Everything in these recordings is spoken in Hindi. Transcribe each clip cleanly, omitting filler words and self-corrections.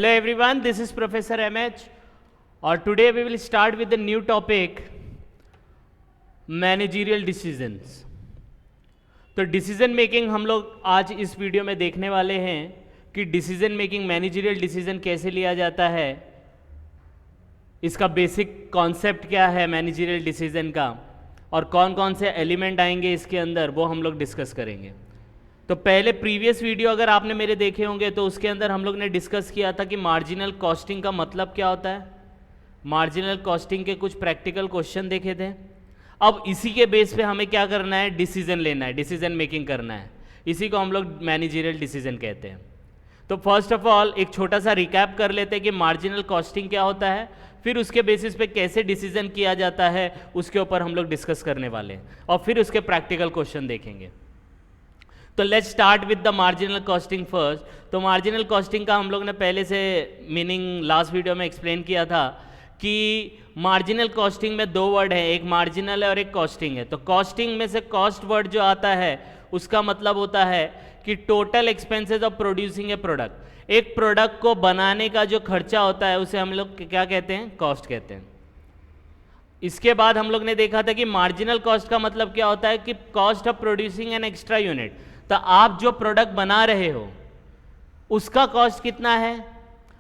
Hello everyone, this is Professor MH or today we will start with the new topic managerial decisions। तो डिसीजन मेकिंग हम लोग आज इस वीडियो में देखने वाले हैं कि डिसीजन मेकिंग मैनेजरियल डिसीजन कैसे लिया जाता है, इसका बेसिक कॉन्सेप्ट क्या है मैनेजरियल डिसीजन का और कौन कौन से एलिमेंट आएंगे इसके अंदर, वो हम लोग डिस्कस करेंगे। तो पहले प्रीवियस वीडियो अगर आपने मेरे देखे होंगे तो उसके अंदर हम लोग ने डिस्कस किया था कि मार्जिनल कॉस्टिंग का मतलब क्या होता है, मार्जिनल कॉस्टिंग के कुछ प्रैक्टिकल क्वेश्चन देखे थे। अब इसी के बेस पे हमें क्या करना है, डिसीजन लेना है, डिसीजन मेकिंग करना है। इसी को हम लोग मैनेजरियल डिसीजन कहते हैं। तो फर्स्ट ऑफ ऑल एक छोटा सा रिकैप कर लेते हैं कि मार्जिनल कॉस्टिंग क्या होता है, फिर उसके बेसिस पे कैसे डिसीजन किया जाता है उसके ऊपर हम लोग डिस्कस करने वाले हैं और फिर उसके प्रैक्टिकल क्वेश्चन देखेंगे। तो let's start with the marginal costing first. तो मार्जिनल कॉस्टिंग का हम लोग ने पहले से मीनिंग लास्ट वीडियो में एक्सप्लेन किया था कि मार्जिनल कॉस्टिंग में दो वर्ड हैं, एक मार्जिनल है और एक कॉस्टिंग है। तो कॉस्टिंग में से कॉस्ट वर्ड जो आता है उसका मतलब होता है कि total expenses of producing A product. एक प्रोडक्ट को बनाने का जो खर्चा होता है उसे हम लोग क्या कहते हैं, कॉस्ट कहते हैं। इसके बाद हम लोग ने देखा था कि मार्जिनल कॉस्ट का मतलब क्या होता है कि cost of producing an extra unit. तो आप जो प्रोडक्ट बना रहे हो उसका कॉस्ट कितना है,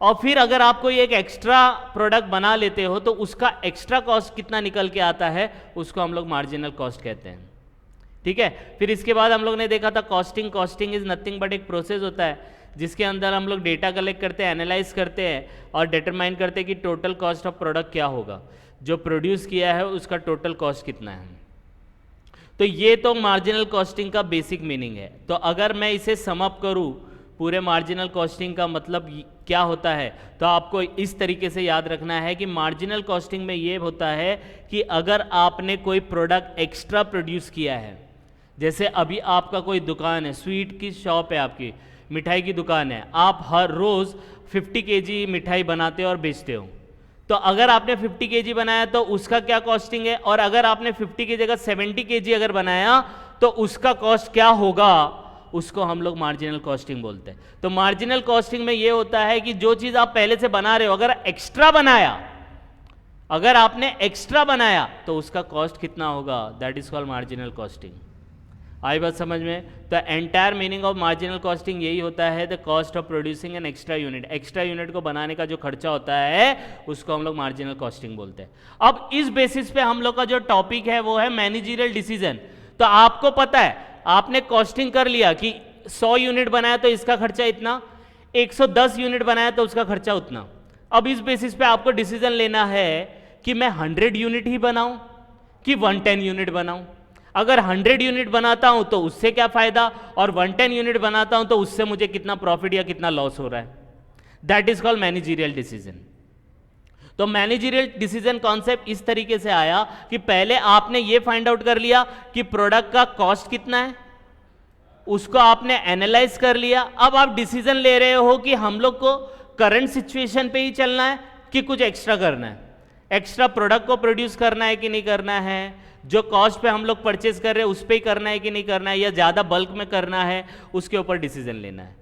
और फिर अगर आप कोई एक एक्स्ट्रा प्रोडक्ट बना लेते हो तो उसका एक्स्ट्रा कॉस्ट कितना निकल के आता है, उसको हम लोग मार्जिनल कॉस्ट कहते हैं। ठीक है। फिर इसके बाद हम लोग ने देखा था costing. Costing is nothing but एक प्रोसेस होता है जिसके अंदर हम लोग डेटा कलेक्ट करते हैं, एनालाइज करते हैं और डिटरमाइन करते हैं कि टोटल कॉस्ट ऑफ प्रोडक्ट क्या होगा, जो प्रोड्यूस किया है उसका टोटल कॉस्ट कितना है। तो ये तो मार्जिनल कॉस्टिंग का बेसिक मीनिंग है। तो अगर मैं इसे सम अप करूं, पूरे मार्जिनल कॉस्टिंग का मतलब क्या होता है, तो आपको इस तरीके से याद रखना है कि मार्जिनल कॉस्टिंग में ये होता है कि अगर आपने कोई प्रोडक्ट एक्स्ट्रा प्रोड्यूस किया है, जैसे अभी आपका कोई दुकान है, स्वीट की शॉप है, आपकी मिठाई की दुकान है, आप हर रोज़ 50 केजी मिठाई बनाते हो और बेचते हो। तो अगर आपने 50 केजी बनाया तो उसका क्या कॉस्टिंग है, और अगर आपने 50 की जगह 70 केजी अगर बनाया तो उसका कॉस्ट क्या होगा, उसको हम लोग मार्जिनल कॉस्टिंग बोलते हैं। तो मार्जिनल कॉस्टिंग में ये होता है कि जो चीज़ आप पहले से बना रहे हो, अगर आपने एक्स्ट्रा बनाया तो उसका कॉस्ट कितना होगा, that is called marginal costing. आई बात समझ में। तो entire meaning of marginal costing यही होता है, the cost of producing an extra unit. Extra unit को बनाने का जो खर्चा होता है उसको हम लोग मार्जिनल कॉस्टिंग बोलते हैं। अब इस बेसिस पे हम लोग का जो टॉपिक है वो है मैनेजरियल डिसीजन। तो आपको पता है, आपने कॉस्टिंग कर लिया कि 100 यूनिट बनाया तो इसका खर्चा इतना, 110 यूनिट बनाया तो उसका खर्चा उतना। अब इस बेसिस पे आपको डिसीजन लेना है कि मैं 100 यूनिट ही बनाऊं कि 110 यूनिट बनाऊं। अगर 100 यूनिट बनाता हूं तो उससे क्या फायदा, और 110 यूनिट बनाता हूं तो उससे मुझे कितना प्रॉफिट या कितना लॉस हो रहा है, that is called managerial decision. तो मैनेजरियल डिसीजन कॉन्सेप्ट इस तरीके से आया कि पहले आपने ये फाइंड आउट कर लिया कि प्रोडक्ट का कॉस्ट कितना है, उसको आपने एनालाइज कर लिया। अब आप डिसीजन ले रहे हो कि हम लोग को करंट सिचुएशन पे ही चलना है कि कुछ एक्स्ट्रा करना है, एक्स्ट्रा प्रोडक्ट को प्रोड्यूस करना है कि नहीं करना है, जो कॉस्ट पे हम लोग परचेज कर रहे हैं उस पे ही करना है कि नहीं करना है, या ज़्यादा बल्क में करना है, उसके ऊपर डिसीजन लेना है।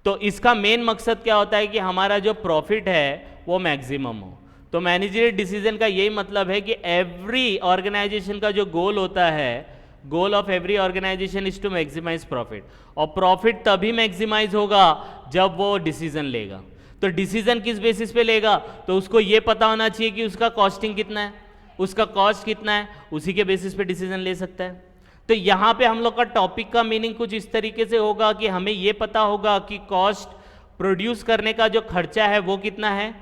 तो इसका मेन मकसद क्या होता है कि हमारा जो प्रॉफिट है वो मैक्सिमम हो। तो मैनेजरियल डिसीजन का यही मतलब है कि एवरी ऑर्गेनाइजेशन का जो गोल होता है, goal of every organisation is to maximise profit, और प्रॉफिट तभी मैक्सिमाइज होगा जब वो डिसीजन लेगा। तो डिसीजन किस बेसिस पे लेगा, तो उसको ये पता होना चाहिए कि उसका कॉस्टिंग कितना है, उसका कॉस्ट कितना है, उसी के बेसिस पे डिसीजन ले सकता है। तो यहाँ पे हम लोग का टॉपिक का मीनिंग कुछ इस तरीके से होगा कि हमें ये पता होगा कि कॉस्ट प्रोड्यूस करने का जो खर्चा है वो कितना है,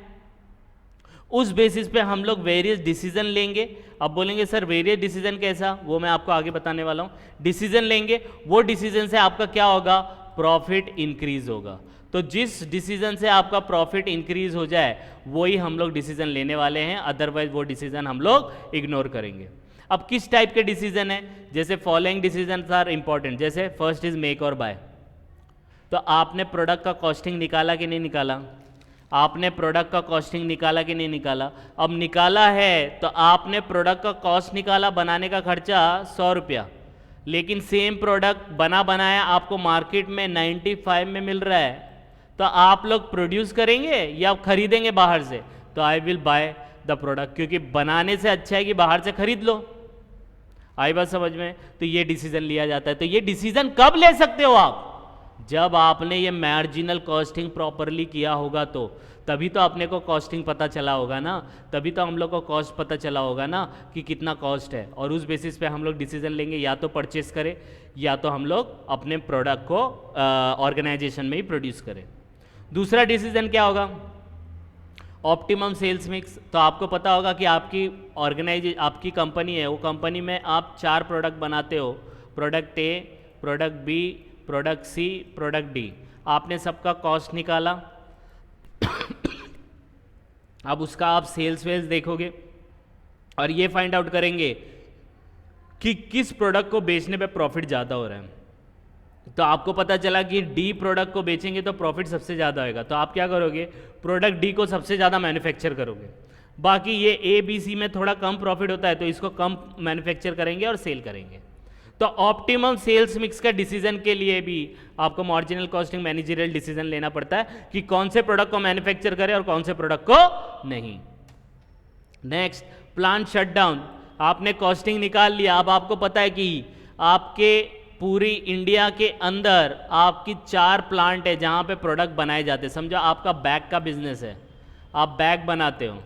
उस बेसिस पे हम लोग वेरियस डिसीजन लेंगे। अब बोलेंगे सर वेरियस डिसीजन कैसा, वो मैं आपको आगे बताने वाला हूँ। डिसीजन लेंगे, वो डिसीजन से आपका क्या होगा, प्रॉफिट इंक्रीज होगा। तो जिस डिसीजन से आपका प्रॉफिट इंक्रीज हो जाए वही हम लोग डिसीजन लेने वाले हैं, अदरवाइज वो डिसीजन हम लोग इग्नोर करेंगे। अब किस टाइप के डिसीजन है, जैसे फॉलोइंग डिसीजन आर इंपॉर्टेंट। जैसे फर्स्ट इज मेक और बाय। तो आपने प्रोडक्ट का कॉस्टिंग निकाला कि नहीं निकाला, आपने प्रोडक्ट का कॉस्टिंग निकाला कि नहीं निकाला। अब निकाला है तो आपने प्रोडक्ट का कॉस्ट निकाला, बनाने का खर्चा 100 रुपया, लेकिन सेम प्रोडक्ट बना बनाया आपको मार्केट में 95 में मिल रहा है, तो आप लोग प्रोड्यूस करेंगे या खरीदेंगे बाहर से? तो I will by the product, क्योंकि बनाने से अच्छा है कि बाहर से खरीद लो। आई बात समझ में? तो ये डिसीजन लिया जाता है। तो ये डिसीजन कब ले सकते हो आप? जब आपने ये मार्जिनल कॉस्टिंग प्रॉपरली किया होगा, तो तभी तो अपने को कॉस्टिंग पता चला होगा ना, तभी तो हम लोग को कॉस्ट पता चला होगा ना कि कितना कॉस्ट है, और उस बेसिस पे हम लोग डिसीजन लेंगे या तो परचेस करें या तो हम लोग अपने प्रोडक्ट को ऑर्गेनाइजेशन में ही प्रोड्यूस करें। दूसरा डिसीजन क्या होगा? Optimum sales mix. तो आपको पता होगा कि आपकी कंपनी है, वो कंपनी में आप 4 प्रोडक्ट बनाते हो, product A, product B, product C, product D. आपने सबका कॉस्ट निकाला, अब उसका आप सेल्स वेल्स देखोगे और ये फाइंड आउट करेंगे कि किस प्रोडक्ट को बेचने पे प्रॉफिट ज़्यादा हो रहा है। तो आपको पता चला कि डी प्रोडक्ट को बेचेंगे तो प्रॉफिट सबसे ज़्यादा होगा, तो आप क्या करोगे? प्रोडक्ट डी को सबसे ज़्यादा मैन्युफैक्चर करोगे। बाकी ये ए बी सी में थोड़ा कम प्रॉफिट होता है तो इसको कम मैन्युफैक्चर करेंगे और सेल करेंगे। तो ऑप्टिमम सेल्स मिक्स का डिसीजन के लिए भी आपको मार्जिनल कॉस्टिंग मैनेजरियल डिसीजन लेना पड़ता है कि कौन से प्रोडक्ट को मैन्युफैक्चर करें और कौन से प्रोडक्ट को नहीं। Next, plant shutdown. आपने कॉस्टिंग निकाल लिया, अब आपको पता है कि आपके पूरी इंडिया के अंदर आपकी 4 प्लांट है जहां पे प्रोडक्ट बनाए जाते हैं। समझो आपका बैग का बिजनेस है, आप बैग बनाते हो,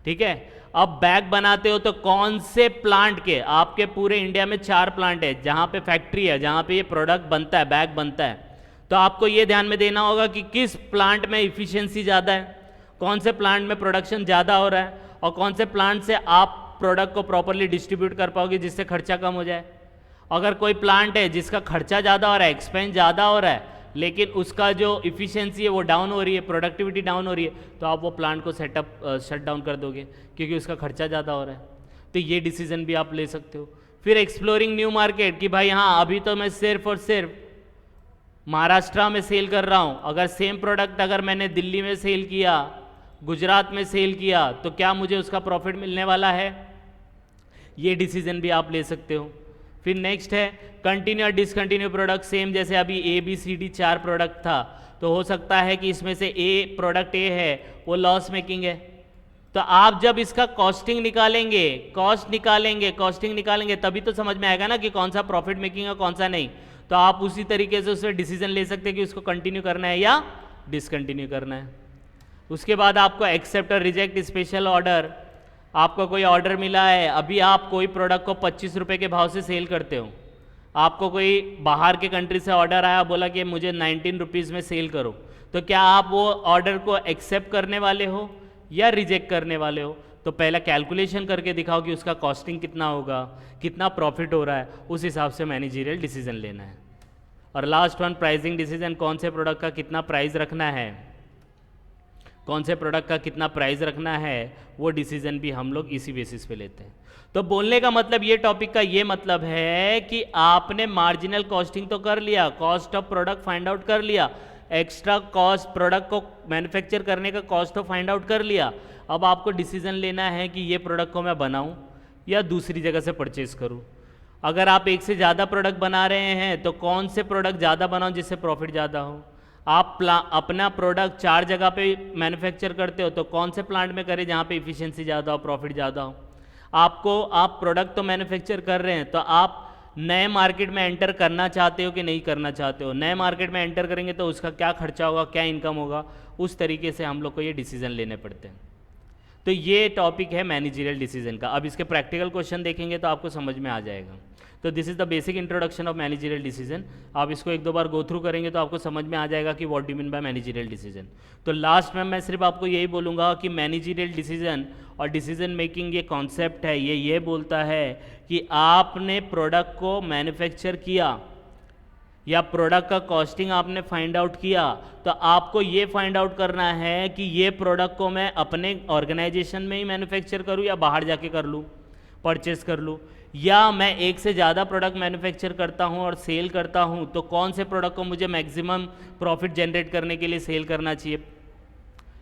ठीक है। अब बैग बनाते हो तो कौन से प्लांट के, आपके पूरे इंडिया में 4 प्लांट है जहां पे फैक्ट्री है, जहां पे ये प्रोडक्ट बनता है, बैग बनता है। तो आपको ये ध्यान में देना होगा कि किस प्लांट में इफिशिएंसी ज़्यादा है, कौन से प्लांट में प्रोडक्शन ज़्यादा हो रहा है, और कौन से प्लांट से आप प्रोडक्ट को प्रॉपरली डिस्ट्रीब्यूट कर पाओगे जिससे खर्चा कम हो जाए। अगर कोई प्लांट है जिसका खर्चा ज़्यादा हो रहा है, एक्सपेंस ज़्यादा हो रहा है, लेकिन उसका जो इफिशिएंसी है वो डाउन हो रही है, प्रोडक्टिविटी डाउन हो रही है, तो आप वो प्लांट को शट डाउन कर दोगे क्योंकि उसका खर्चा ज़्यादा हो रहा है। तो ये डिसीजन भी आप ले सकते हो। फिर एक्सप्लोरिंग न्यू मार्केट, कि भाई हाँ अभी तो मैं सिर्फ और सिर्फ महाराष्ट्र में सेल कर रहा हूँ, अगर सेम प्रोडक्ट अगर मैंने दिल्ली में सेल किया, गुजरात में सेल किया, तो क्या मुझे उसका प्रॉफिट मिलने वाला है? ये डिसीजन भी आप ले सकते हो। फिर नेक्स्ट है कंटिन्यू और डिसकंटिन्यू प्रोडक्ट। सेम जैसे अभी A B C D 4 product था, तो हो सकता है कि इसमें से प्रोडक्ट ए है वो लॉस मेकिंग है, तो आप जब इसका कॉस्टिंग निकालेंगे, कॉस्टिंग निकालेंगे तभी तो समझ में आएगा ना कि कौन सा प्रॉफिट मेकिंग है कौन सा नहीं। तो आप उसी तरीके से उसमें डिसीजन ले सकते हैं कि उसको कंटिन्यू करना है या डिसकंटिन्यू करना है। उसके बाद आपको एक्सेप्ट और रिजेक्ट स्पेशल ऑर्डर। आपको कोई ऑर्डर मिला है, अभी आप कोई प्रोडक्ट को 25 रुपये के भाव से सेल करते हो, आपको कोई बाहर के कंट्री से ऑर्डर आया, बोला कि मुझे 19 रुपीज़ में सेल करो, तो क्या आप वो ऑर्डर को एक्सेप्ट करने वाले हो या रिजेक्ट करने वाले हो? तो पहला कैलकुलेशन करके दिखाओ कि उसका कॉस्टिंग कितना होगा, कितना प्रॉफिट हो रहा है, उस हिसाब से मैनेजरियल डिसीजन लेना है। और लास्ट वन, प्राइसिंग डिसीजन। कौन से प्रोडक्ट का कितना प्राइस रखना है, कौन से प्रोडक्ट का कितना प्राइस रखना है, वो डिसीजन भी हम लोग इसी बेसिस पे लेते हैं। तो बोलने का मतलब, ये टॉपिक का ये मतलब है कि आपने मार्जिनल कॉस्टिंग तो कर लिया, cost of product find out कर लिया, एक्स्ट्रा कॉस्ट प्रोडक्ट को मैन्युफैक्चर करने का कॉस्ट तो फाइंड आउट कर लिया। अब आपको डिसीजन लेना है कि ये प्रोडक्ट को मैं बनाऊं या दूसरी जगह से परचेज करूं। अगर आप एक से ज़्यादा प्रोडक्ट बना रहे हैं तो कौन से प्रोडक्ट ज़्यादा बनाओ जिससे प्रॉफिट ज़्यादा हो। आप अपना प्रोडक्ट 4 जगह पे मैन्युफैक्चर करते हो तो कौन से प्लांट में करें जहाँ पे इफिशिएंसी ज़्यादा हो, प्रॉफिट ज़्यादा हो। आप प्रोडक्ट तो मैन्युफैक्चर कर रहे हैं, तो आप नए मार्केट में एंटर करना चाहते हो कि नहीं करना चाहते हो। नए मार्केट में एंटर करेंगे तो उसका क्या खर्चा होगा, क्या इनकम होगा, उस तरीके से हम लोग को ये डिसीजन लेने पड़ते हैं। तो ये टॉपिक है मैनेजरियल डिसीजन का। अब इसके प्रैक्टिकल क्वेश्चन देखेंगे तो आपको समझ में आ जाएगा। तो this is the basic introduction of managerial decision. आप इसको 1-2 बार गो थ्रू करेंगे तो आपको समझ में आ जाएगा कि what do mean by managerial decision. तो लास्ट में मैं सिर्फ आपको यही बोलूँगा कि मैनेजरियल डिसीजन और डिसीजन मेकिंग ये कॉन्सेप्ट है, ये बोलता है कि आपने प्रोडक्ट को मैन्युफैक्चर किया या प्रोडक्ट का कॉस्टिंग आपने फाइंड आउट किया, तो आपको ये फाइंड आउट करना है कि ये प्रोडक्ट को मैं अपने ऑर्गेनाइजेशन में ही मैन्युफैक्चर करूँ या बाहर जाके कर लूँ, परचेस कर लूँ, या मैं एक से ज़्यादा प्रोडक्ट मैन्युफैक्चर करता हूँ और सेल करता हूँ, तो कौन से प्रोडक्ट को मुझे मैक्सिमम प्रॉफिट जनरेट करने के लिए सेल करना चाहिए,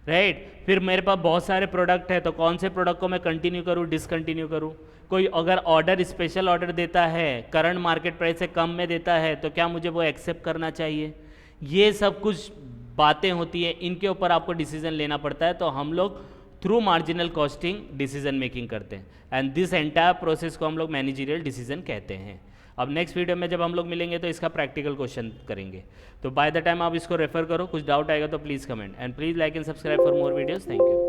राइट। फिर मेरे पास बहुत सारे प्रोडक्ट है तो कौन से प्रोडक्ट को मैं कंटिन्यू करूँ, डिसकंटिन्यू करूँ। कोई अगर ऑर्डर स्पेशल ऑर्डर देता है, करंट मार्केट प्राइस से कम में देता है, तो क्या मुझे वो एक्सेप्ट करना चाहिए। ये सब कुछ बातें होती हैं, इनके ऊपर आपको डिसीजन लेना पड़ता है, तो हम लोग through marginal costing decision making करते हैं, एंड दिस एंटायर प्रोसेस को हम लोग मैनेजरियल डिसीजन कहते हैं। अब नेक्स्ट वीडियो में जब हम लोग मिलेंगे तो इसका प्रैक्टिकल क्वेश्चन करेंगे, तो बाय द टाइम आप इसको रेफर करो, कुछ डाउट आएगा तो please comment, and please like and subscribe for more videos. Thank you.